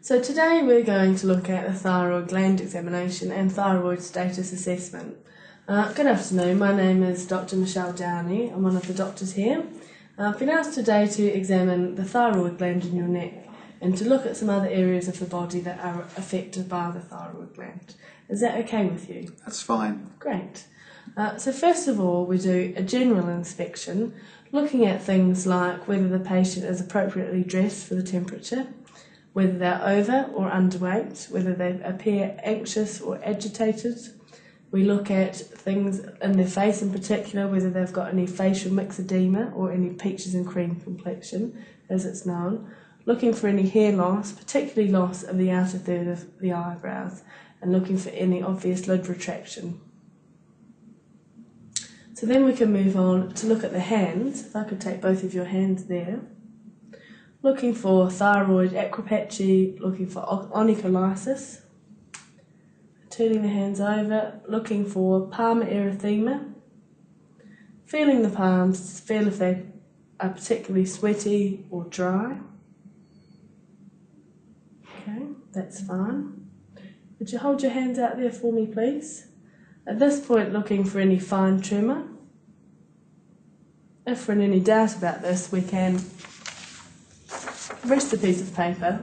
So today we're going to look at the thyroid gland examination and thyroid status assessment. Good afternoon, my name is Dr. Michelle Downey. I'm one of the doctors here. I've been asked today to examine the thyroid gland in your neck and to look at some other areas of the body that are affected by the thyroid gland. Is that okay with you? That's fine. Great. So first of all, we do a general inspection, looking at things like whether the patient is appropriately dressed for the temperature, whether they're over or underweight, whether they appear anxious or agitated. We look at things in their face in particular, whether they've got any facial myxedema or any peaches and cream complexion, as it's known. Looking for any hair loss, particularly loss of the outer third of the eyebrows, and looking for any obvious lid retraction. So then we can move on to look at the hands. If I could take both of your hands there. Looking for thyroid acropatchy, looking for onycholysis. Turning the hands over, looking for palmar erythema. Feeling the palms to feel if they are particularly sweaty or dry. Okay, that's fine. Would you hold your hands out there for me, please? At this point, looking for any fine tremor. If we're in any doubt about this, we can rest a piece of paper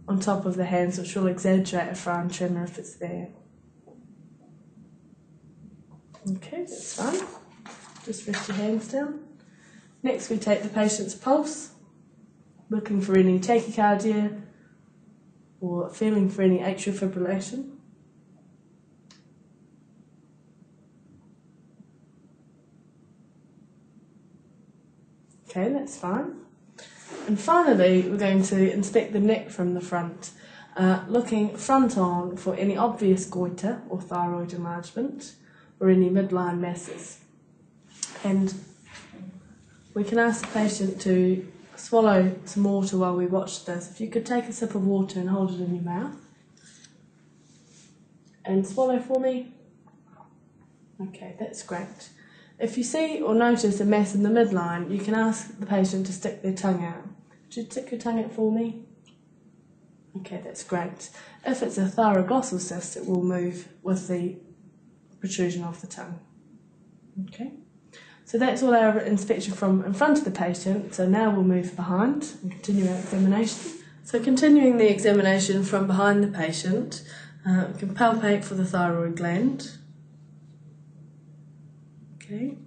on top of the hands, which will exaggerate a fine tremor if it's there. Okay, that's fine. Just rest your hands down. Next, we take the patient's pulse, looking for any tachycardia or feeling for any atrial fibrillation. Okay, that's fine. And finally, we're going to inspect the neck from the front, looking front on for any obvious goiter or thyroid enlargement or any midline masses. And we can ask the patient to swallow some water while we watch this. If you could take a sip of water and hold it in your mouth. And swallow for me. Okay, that's great. If you see or notice a mass in the midline, you can ask the patient to stick their tongue out. Would you stick your tongue out for me? Okay, that's great. If it's a thyroglossal cyst, it will move with the protrusion of the tongue. Okay, so that's all our inspection from in front of the patient. So now we'll move behind and continue our examination. So continuing the examination from behind the patient, we can palpate for the thyroid gland. Okay.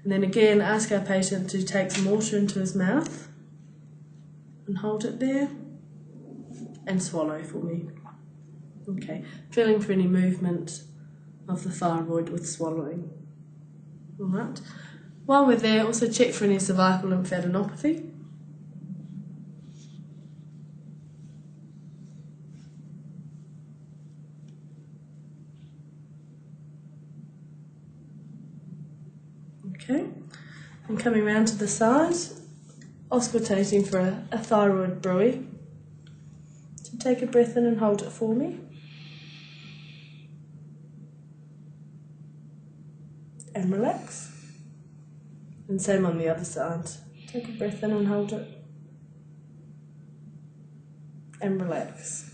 And then again, ask our patient to take some water into his mouth and hold it there and swallow for me. Okay, feeling for any movement of the thyroid with swallowing. Alright. While we're there, also check for any cervical lymphadenopathy. Okay, and coming round to the side, auscultating for a thyroid bruit. So take a breath in and hold it for me. And relax. And same on the other side. Take a breath in and hold it. And relax.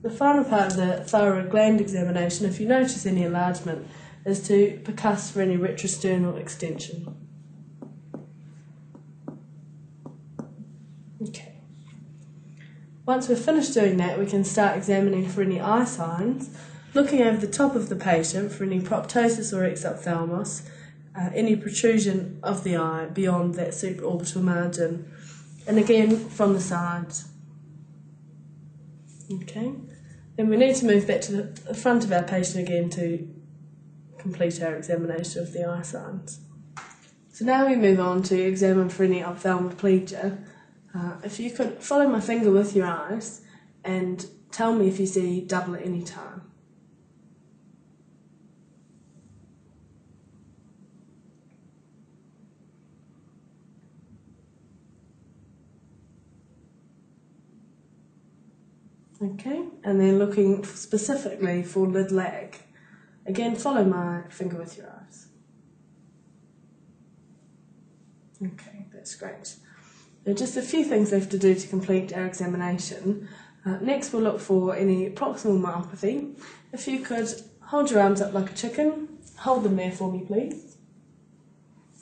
The final part of the thyroid gland examination, if you notice any enlargement, is to percuss for any retrosternal extension. Okay. Once we're finished doing that, we can start examining for any eye signs, looking over the top of the patient for any proptosis or exophthalmos, any protrusion of the eye beyond that supraorbital margin, and again from the sides. Okay. Then we need to move back to the front of our patient again to complete our examination of the eye signs. So now we move on to examine for any ophthalmoplegia. If you could follow my finger with your eyes and tell me if you see double at any time. Okay, and then looking specifically for lid lag. Again, follow my finger with your eyes. Okay, that's great. There are just a few things left to do to complete our examination. Next we'll look for any proximal myopathy. If you could hold your arms up like a chicken, hold them there for me please.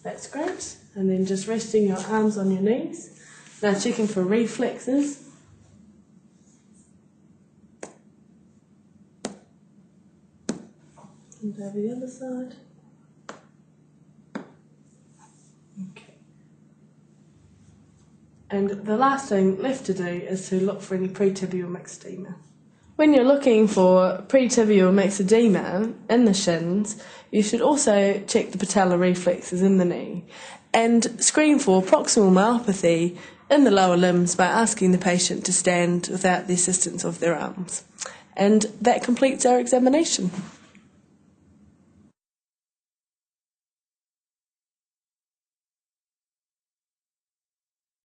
That's great. And then just resting your arms on your knees. Now checking for reflexes. And over the other side. Okay. And the last thing left to do is to look for any pretibial mixed edema. When you're looking for pretibial mixed edema in the shins, you should also check the patellar reflexes in the knee and screen for proximal myopathy in the lower limbs by asking the patient to stand without the assistance of their arms. And that completes our examination.